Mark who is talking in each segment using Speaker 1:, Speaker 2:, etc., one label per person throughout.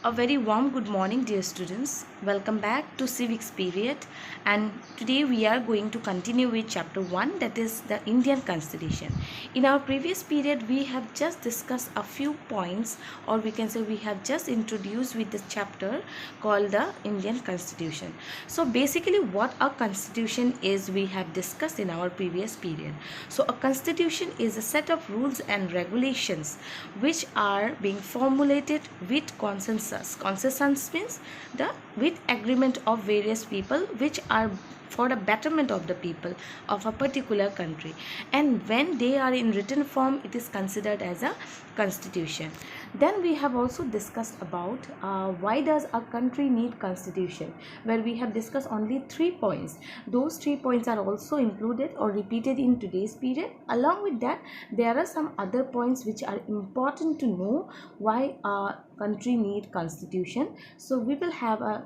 Speaker 1: A very warm good morning, dear students. Welcome back to Civics Period, and today we are going to continue with chapter 1, that is the Indian Constitution. In our previous period, we have just discussed a few points, or we can say we have just introduced with the chapter called the Indian Constitution. So basically what a constitution is, we have discussed in our previous period. So a constitution is a set of rules and regulations which are being formulated with consensus. Consensus means the with agreement of various people which are for the betterment of the people of a particular country, and when they are in written form it is considered as a constitution. Then we have also discussed about why does a country need constitution, where we have discussed only 3 points. Those 3 points are also included or repeated in today's period. Along with that, there are some other points which are important to know why a country need constitution. So we will have a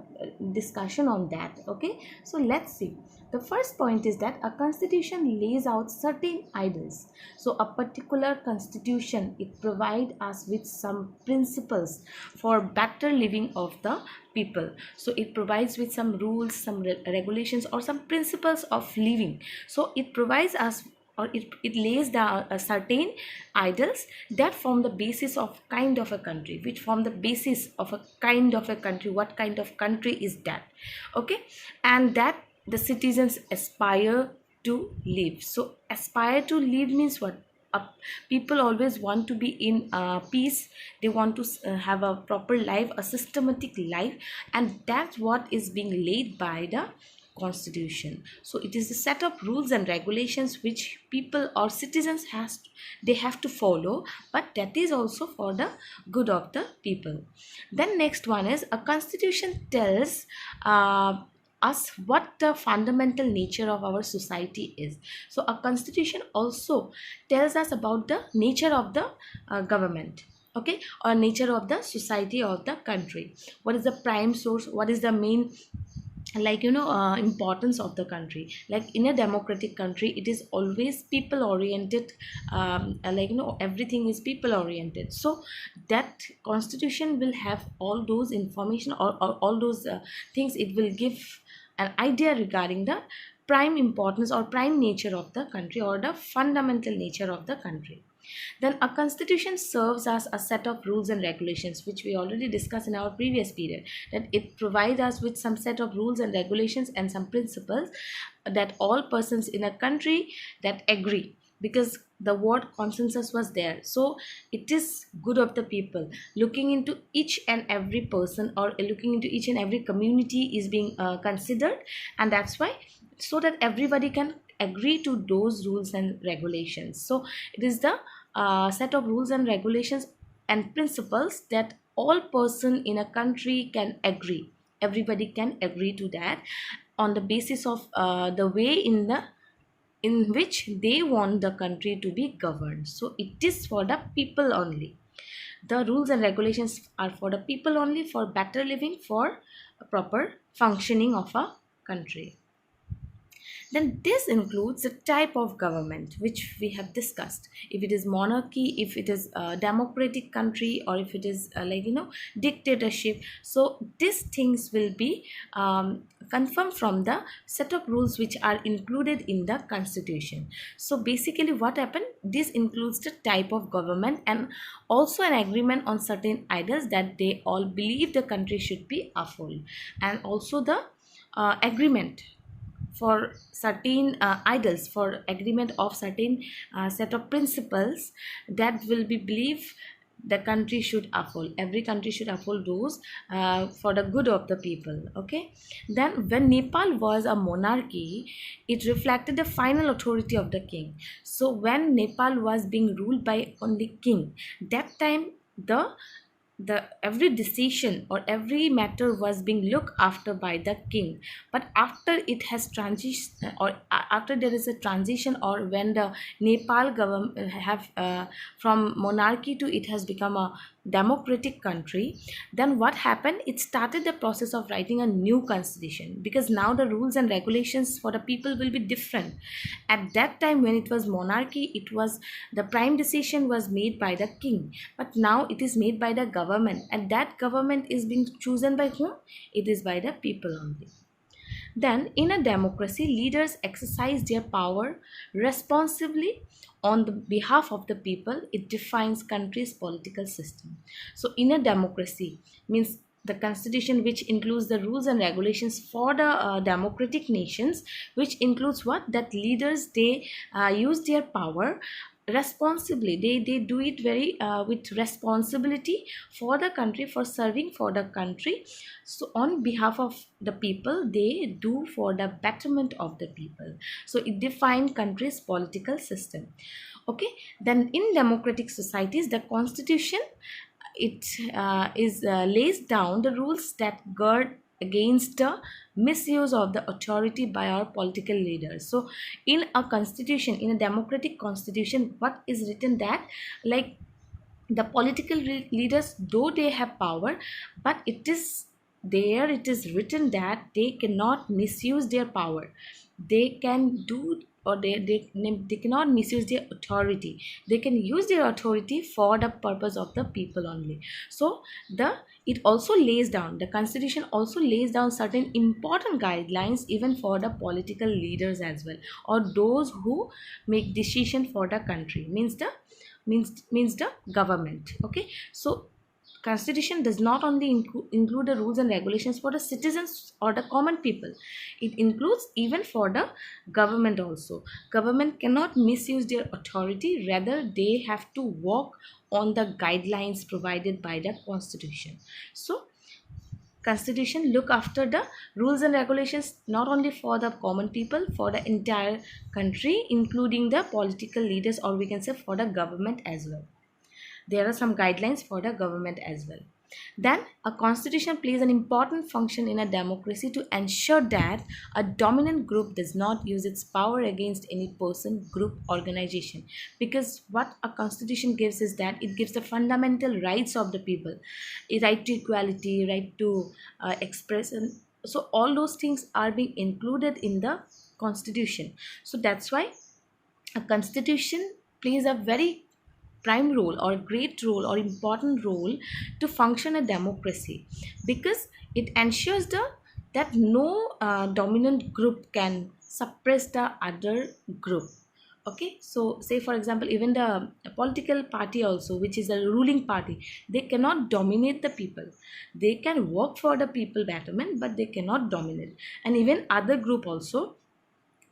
Speaker 1: discussion on that. Okay, so let's see. The first point is that a constitution lays out certain ideals. So a particular constitution, it provides us with some principles for better living of the people. So it provides with some rules, some regulations, or some principles of living. So it provides us, or it lays down a certain ideals that form the basis of kind of a country, which form the basis of a kind of a country. What kind of country is that? Okay, and that the citizens aspire to live. So aspire to live means what? People always want to be in peace. They want to have a proper life, a systematic life, and that's what is being laid by the constitution. So it is a set of rules and regulations which people or citizens they have to follow, but that is also for the good of the people. Then next one is a constitution tells us what the fundamental nature of our society is. So a constitution also tells us about the nature of the government, okay, or nature of the society of the country. What is the prime source, what is the main, importance of the country. Like in a democratic country, it is always people oriented. Everything is people oriented. So that constitution will have all those information, or all those things. It will give an idea regarding the prime importance or prime nature of the country, or the fundamental nature of the country. Then a constitution serves as a set of rules and regulations, which we already discussed in our previous period, that it provides us with some set of rules and regulations and some principles that all persons in a country that agree, because the word consensus was there. So it is good of the people. Looking into each and every person, or looking into each and every community is being considered, and that's why, so that everybody can agree to those rules and regulations. So it is the set of rules and regulations and principles that all person in a country can agree. Everybody can agree to that on the basis of the way in which they want the country to be governed. So it is for the people only. The rules and regulations are for the people only, for better living, for a proper functioning of a country. Then this includes the type of government which we have discussed. If it is monarchy, if it is a democratic country, or if it is dictatorship. So these things will be confirmed from the set of rules which are included in the constitution. So basically what happened, this includes the type of government, and also an agreement on certain ideas that they all believe the country should be upheld, and also the agreement for certain ideals, for agreement of certain set of principles that will be believed the country should uphold. Every country should uphold those for the good of the people. Okay, then when Nepal was a monarchy, it reflected the final authority of the king. So when Nepal was being ruled by only king, that time the every decision or every matter was being looked after by the king. But after it has transition, or after there is a transition, or when the Nepal government have from monarchy to it has become a democratic country, then what happened, it started the process of writing a new constitution, because now the rules and regulations for the people will be different. At that time when it was monarchy, it was the prime decision was made by the king, but now it is made by the government, and that government is being chosen by whom? It is by the people only. Then, in a democracy, leaders exercise their power responsibly on the behalf of the people. It defines country's political system. So, in a democracy means the constitution, which includes the rules and regulations for the democratic nations, which includes what, that leaders, they use their power responsibly. They do it very with responsibility for the country, for serving for the country. So on behalf of the people, they do for the betterment of the people. So it defines country's political system. Okay, then in democratic societies, the constitution, it is lays down the rules that guard against the misuse of the authority by our political leaders. So in a constitution, in a democratic constitution, what is written, that like the political leaders, though they have power, but it is there, it is written that they cannot misuse their power. They can do, or they cannot misuse their authority. They can use their authority for the purpose of the people only. So the it also lays down, the constitution also lays down certain important guidelines even for the political leaders as well, or those who make decision for the country, means the government. Okay, so constitution does not only include the rules and regulations for the citizens or the common people, it includes even for the government also. Government cannot misuse their authority, rather they have to work on the guidelines provided by the constitution. So constitution look after the rules and regulations not only for the common people, for the entire country, including the political leaders, or we can say for the government as well. There are some guidelines for the government as well. Then a constitution plays an important function in a democracy to ensure that a dominant group does not use its power against any person, group, organization. Because what a constitution gives is that it gives the fundamental rights of the people, a right to equality, right to express, and so all those things are being included in the constitution. So that's why a constitution plays a very prime role or great role or important role to function a democracy, because it ensures that no dominant group can suppress the other group. Okay, so say for example, even the political party also, which is a ruling party, they cannot dominate the people. They can work for the people betterment, but they cannot dominate. And even other group also,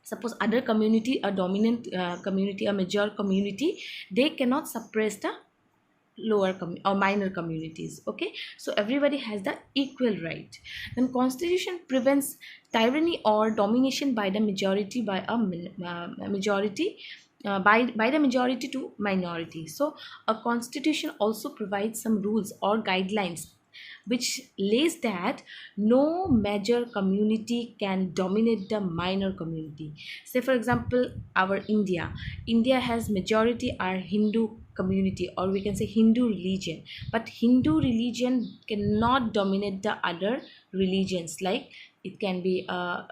Speaker 1: suppose other community, a dominant community, a major community, they cannot suppress the or minor communities. Okay, so everybody has the equal right. Then constitution prevents tyranny or domination by the majority, by a majority, by the majority to minority. So a constitution also provides some rules or guidelines which lays that no major community can dominate the minor community. Say for example, our India has majority are Hindu community, or we can say Hindu religion, but Hindu religion cannot dominate the other religions. Like it can be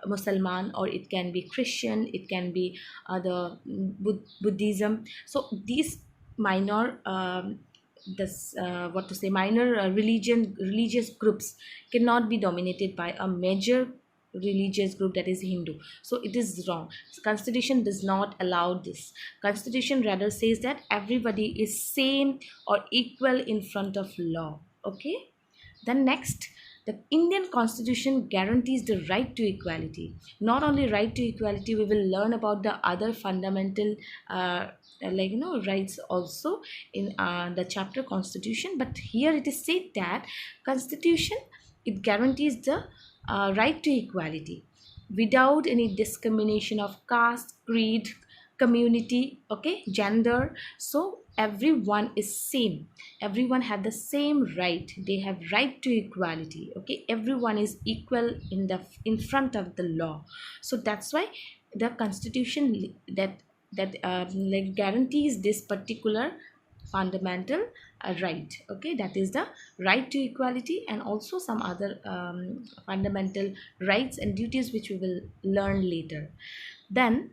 Speaker 1: Muslim, or it can be Christian, it can be the Buddhism. So these minor this what to say minor religious groups cannot be dominated by a major religious group, that is Hindu. So it is wrong. Constitution does not allow this. Constitution rather says that everybody is same or equal in front of law. Okay, then next, the Indian constitution guarantees the right to equality. Not only right to equality, we will learn about the other fundamental rights also in the chapter constitution. But here it is said that constitution, it guarantees the right to equality without any discrimination of caste, creed, community, okay, gender. So everyone is same, everyone have the same right, they have right to equality. Okay, everyone is equal in front of the law. So that's why the constitution that guarantees this particular fundamental right. Okay, that is the right to equality, and also some other fundamental rights and duties which we will learn later. Then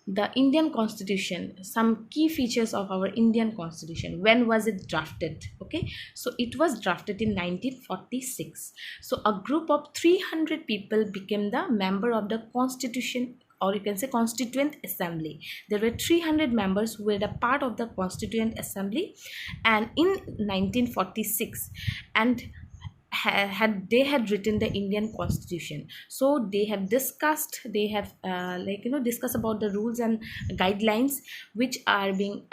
Speaker 1: the Indian Constitution, some key features of our Indian Constitution. When was it drafted? Okay, so it was drafted in 1946. So a group of 300 people became the member of the Constitution, or you can say Constituent Assembly. There were 300 members who were the part of the Constituent Assembly, and in 1946, and had written the Indian Constitution. So they have discussed, they have discussed about the rules and guidelines which are being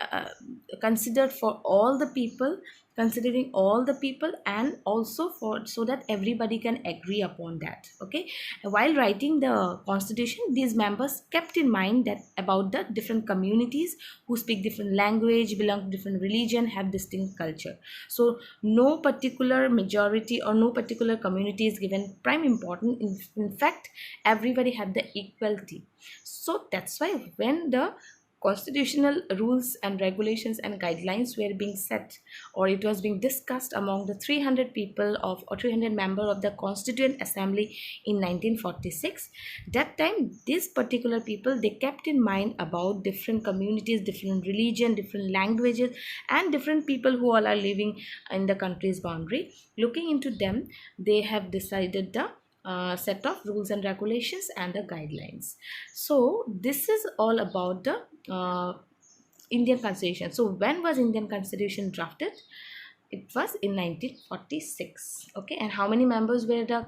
Speaker 1: considered for all the people, considering all the people, and also for so that everybody can agree upon that. Okay, while writing the constitution, these members kept in mind that about the different communities who speak different language, belong to different religion, have distinct culture. So no particular majority or no particular community is given prime importance. In fact, everybody had the equality. So that's why when the constitutional rules and regulations and guidelines were being set, or it was being discussed among the 300 people of, or 300 member of the Constituent Assembly in 1946, that time these particular people, they kept in mind about different communities, different religion, different languages, and different people who all are living in the country's boundary. Looking into them, they have decided the set of rules and regulations and the guidelines. So this is all about the Indian Constitution. So when was Indian Constitution drafted? It was in 1946. Okay, and how many members were the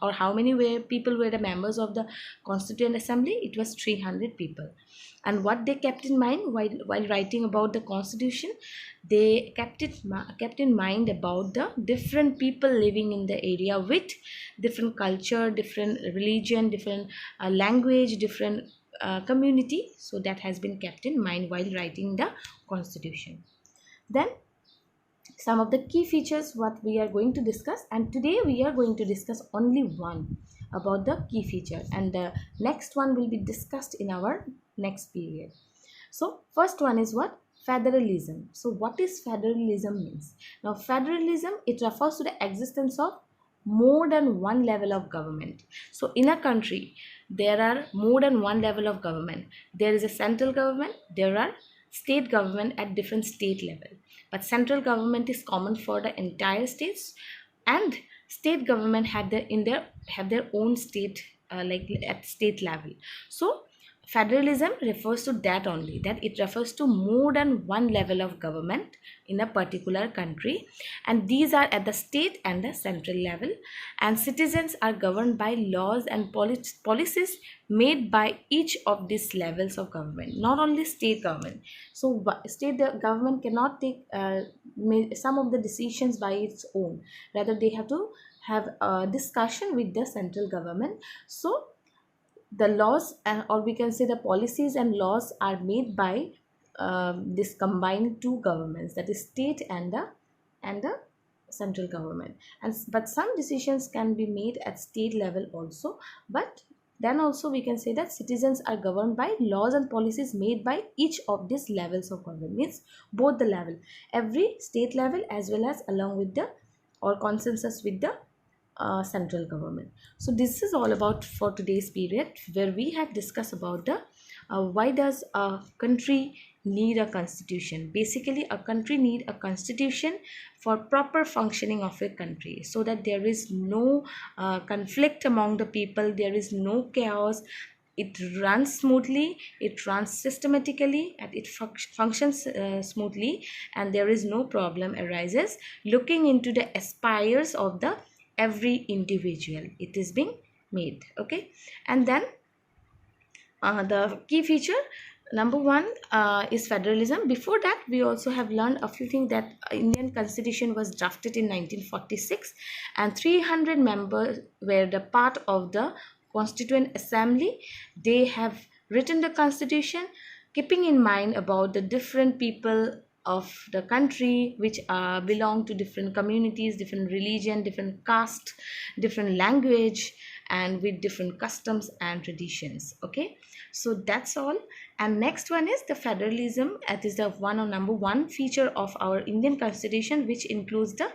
Speaker 1: or how many people were the members of the Constituent Assembly? It was 300 people. And what they kept in mind while writing about the Constitution, they kept in mind about the different people living in the area with different culture, different religion, different language, different community. So that has been kept in mind while writing the Constitution. Then some of the key features what we are going to discuss, and today we are going to discuss only one about the key feature, and the next one will be discussed in our next period. So first one is what? Federalism. So what is federalism means? Now federalism, it refers to the existence of more than one level of government. So in a country there are more than one level of government. There is a central government, there are state government at different state level, but central government is common for the entire states, and state government have their own state like at state level. So federalism refers to that only, that it refers to more than one level of government in a particular country, and these are at the state and the central level, and citizens are governed by laws and policies made by each of these levels of government, not only state government. So state government cannot take some of the decisions by its own, rather they have to have a discussion with the central government. So the laws, and or we can say the policies and laws, are made by this combined two governments, that is state and the central government. And but some decisions can be made at state level also, but then also we can say that citizens are governed by laws and policies made by each of these levels of government, means both the level, every state level as well as along with the or consensus with the central government. So this is all about for today's period, where we have discussed about the why does a country need a constitution. Basically a country need a constitution for proper functioning of a country, so that there is no conflict among the people, there is no chaos, it runs smoothly, it runs systematically, and it functions smoothly, and there is no problem arises looking into the aspires of the every individual. It is being made. Okay, and then the key feature number one is federalism. Before that we also have learned a few things, that Indian Constitution was drafted in 1946 and 300 members were the part of the Constituent Assembly. They have written the constitution keeping in mind about the different people of the country which belong to different communities, different religion, different caste, different language, and with different customs and traditions. Okay, so that's all. And next one is the federalism. That is the one or number one feature of our Indian constitution, which includes the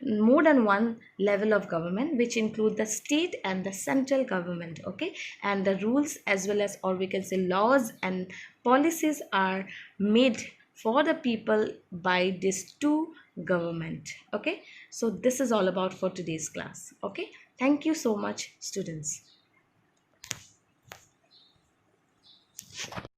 Speaker 1: more than one level of government, which include the state and the central government. Okay, and the rules as well as, or we can say, laws and policies are made for the people by these two government. Okay, so this is all about for today's class. Okay, thank you so much, students.